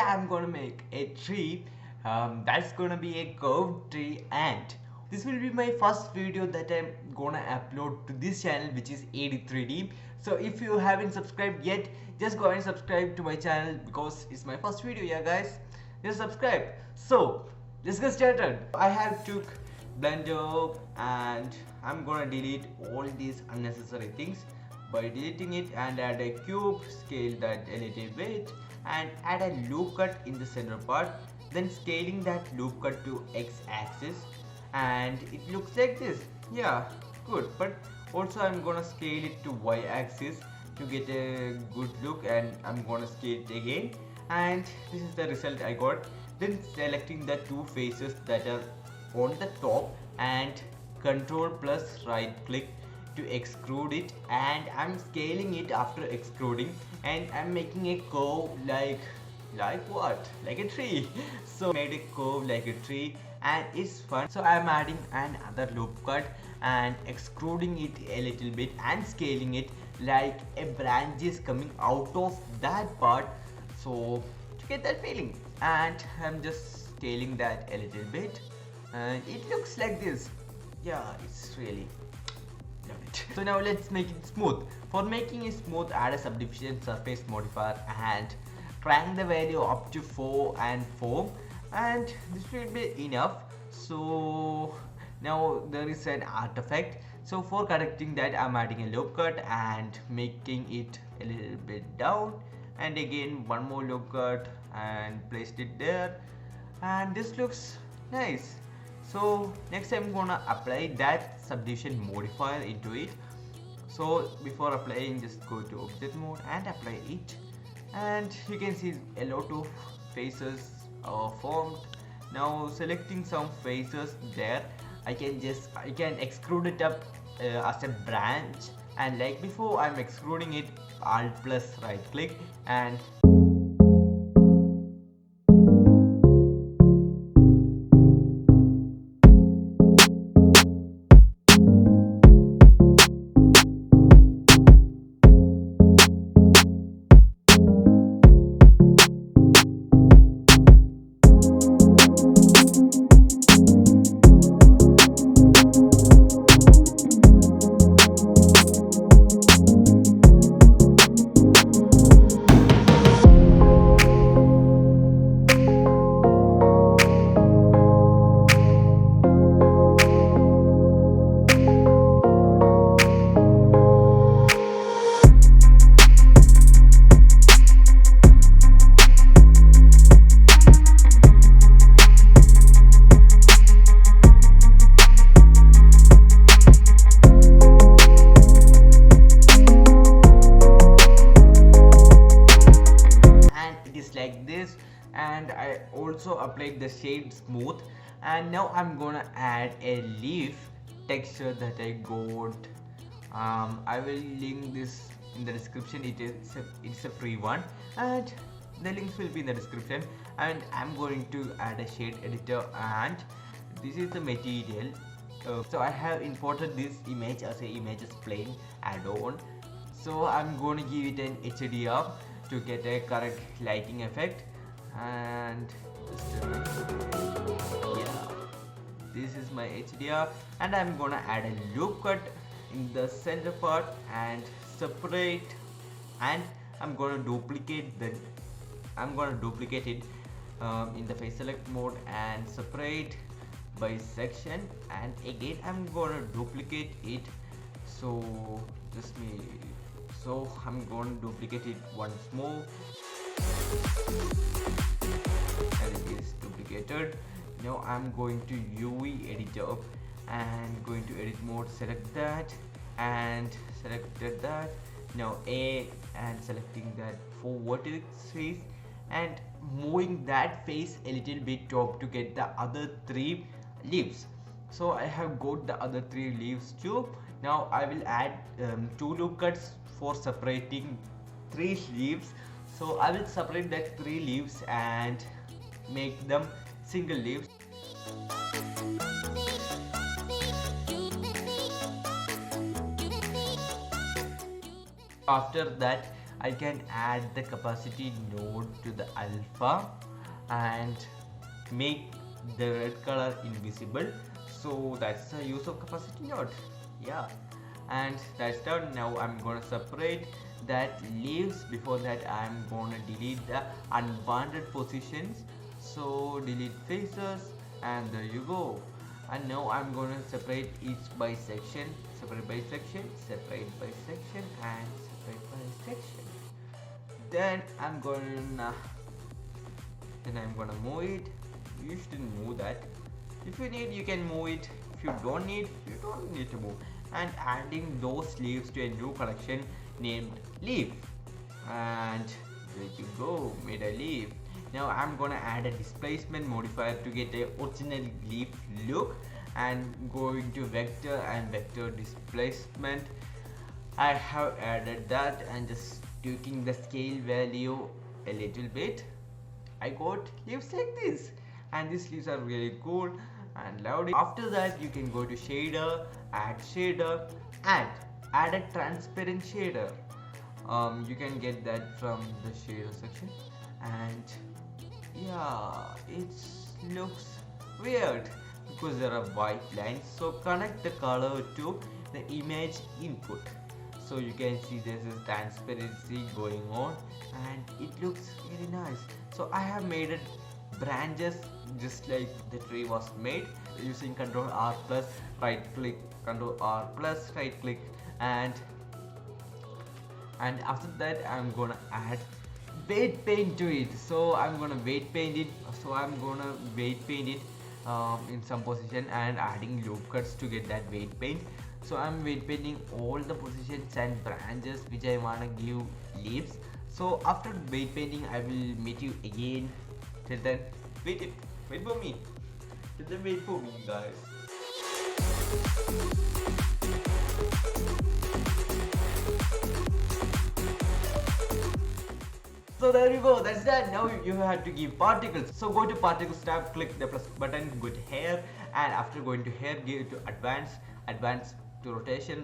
I'm gonna make a tree. That's gonna be a curved tree, and this will be my first video that I'm gonna upload to this channel, which is AD3D. So if you haven't subscribed yet, just go and subscribe to my channel because it's my first video. Yeah, guys, just subscribe. So let's get started. I have took Blender and I'm gonna delete all these unnecessary things by deleting it, and add a cube, scale that a little bit, and add a loop cut in the center part, then scaling that loop cut to x-axis, and it looks like this. Yeah, good. But also I'm gonna scale it to y-axis to get a good look, and I'm gonna scale it again, and this is the result I got. Then selecting the two faces that are on the top, and control plus right click to extrude it, and I'm scaling it after extruding, and I'm making a curve like what, like a tree. So made a curve like a tree, and it's fun. So I'm adding another loop cut and extruding it a little bit and scaling it like a branch is coming out of that part, so to get that feeling. And I'm just scaling that a little bit, and it looks like this. Yeah, it's really love it. So now let's make it smooth. For making it smooth, add a subdivision surface modifier and crank the value up to 4 and 4, and this will be enough. So now there is an artifact. So for correcting that, I'm adding a loop cut and making it a little bit down, and again one more loop cut and placed it there, and this looks nice. So next I'm gonna apply that subdivision modifier into it. So before applying, just go to object mode and apply it, and you can see a lot of faces are formed. Now selecting some faces there, I can extrude it up as a branch, and like before I'm extruding it, alt plus right click, and like this. And I also applied the shade smooth, and now I'm gonna add a leaf texture that I got. I will link this in the description. It's a free one, and the links will be in the description. And I'm going to add a shade editor, and this is the material. So I have imported this image as a images plane add-on. So I'm going to give it an HDR to get a correct lighting effect, and yeah, this is my HDR, and I'm gonna add a loop cut in the center part and separate, and I'm gonna duplicate it in the face select mode and separate by section, and again I'm gonna duplicate it. So I'm going to duplicate it once more, and it is duplicated. Now I'm going to UV editor and going to edit mode, select that and selected that. Now A, and selecting that for vertex face and moving that face a little bit top to get the other 3 leaves. So I have got the other 3 leaves too. Now I will add 2 loop cuts for separating 3 leaves. So I will separate that 3 leaves and make them single leaves. After that I can add the capacity node to the alpha and make the red color invisible. So that's the use of capacity node. Yeah, and that's done. Now I'm gonna separate that leaves. Before that, I'm gonna delete the unwanted positions. So delete faces, and there you go. And now I'm gonna separate each by section, separate by section, separate by section, and separate by section. Then I'm gonna move it. You shouldn't move that. If you need, you can move it. If you don't need, you don't need to move. And adding those leaves to a new collection named leaf. And there you go, made a leaf. Now I'm gonna add a displacement modifier to get a original leaf look, and going to vector and vector displacement. I have added that and just tweaking the scale value a little bit. I got leaves like this, and these leaves are really cool and loud. After that, you can go to shader, and add a transparent shader. You can get that from the shader section, and yeah, it looks weird because there are white lines. So connect the color to the image input. So you can see this is transparency going on, and it looks very nice. So I have made it branches just like the tree was made using Ctrl R plus right click, Ctrl R plus right click, and after that I'm gonna add weight paint to it. So I'm gonna weight paint it. In some position and adding loop cuts to get that weight paint. So I'm weight painting all the positions and branches which I wanna give leaves. So after weight painting, I will meet you again. Till then, wait for me. Till then, wait for me, guys. So there you go, that's that. Now you have to give particles. So go to particles tab, click the plus button, go to hair, and after going to hair, give to advanced to rotation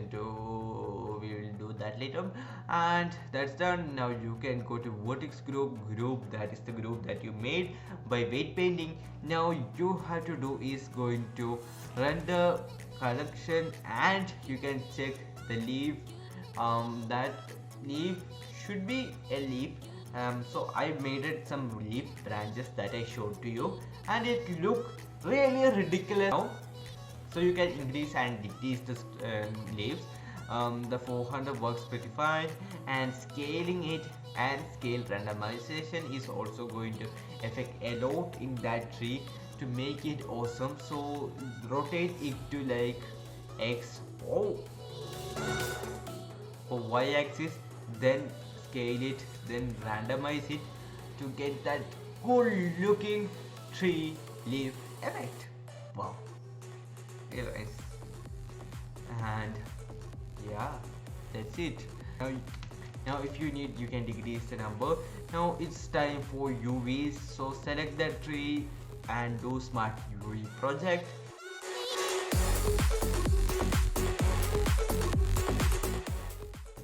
to, we will do that later, and that's done. Now you can go to vertex group, that is the group that you made by weight painting. Now you have to do is going to render collection, and you can check the leaf. That leaf should be a leaf. So I made it some leaf branches that I showed to you, and it looked really ridiculous now. So you can increase and decrease the leaves. The 400 works pretty fine, and scaling it and scale randomization is also going to affect a lot in that tree to make it awesome. So rotate it to like X or Y axis, then scale it, then randomize it to get that cool looking tree leaf effect. Wow, very nice. And yeah, that's it. Now if you need, you can decrease the number. Now it's time for UVs. So select that tree and do smart UV project.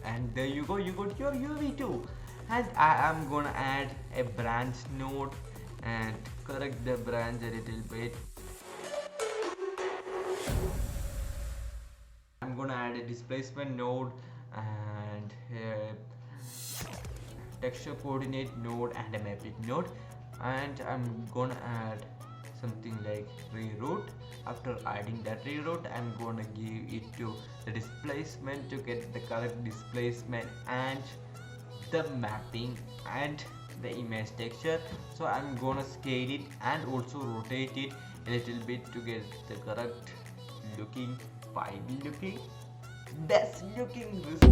And there you go, you got your UV too. And I am gonna add a branch node and correct the branch a little bit. I'm gonna add a displacement node and a texture coordinate node and a maplet node, and I'm gonna add something like reroute. After adding that reroute, I'm gonna give it to the displacement to get the correct displacement and the mapping and the image texture. So I'm gonna scale it and also rotate it a little bit to get the correct looking, fine looking, best looking result.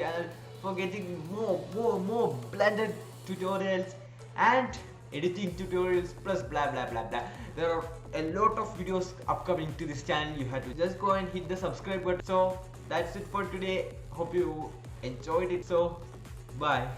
channel for getting more blended tutorials and editing tutorials plus blah blah blah blah. There are a lot of videos upcoming to this channel. You have to just go and hit the subscribe button. So that's it for today. Hope you enjoyed it. So bye.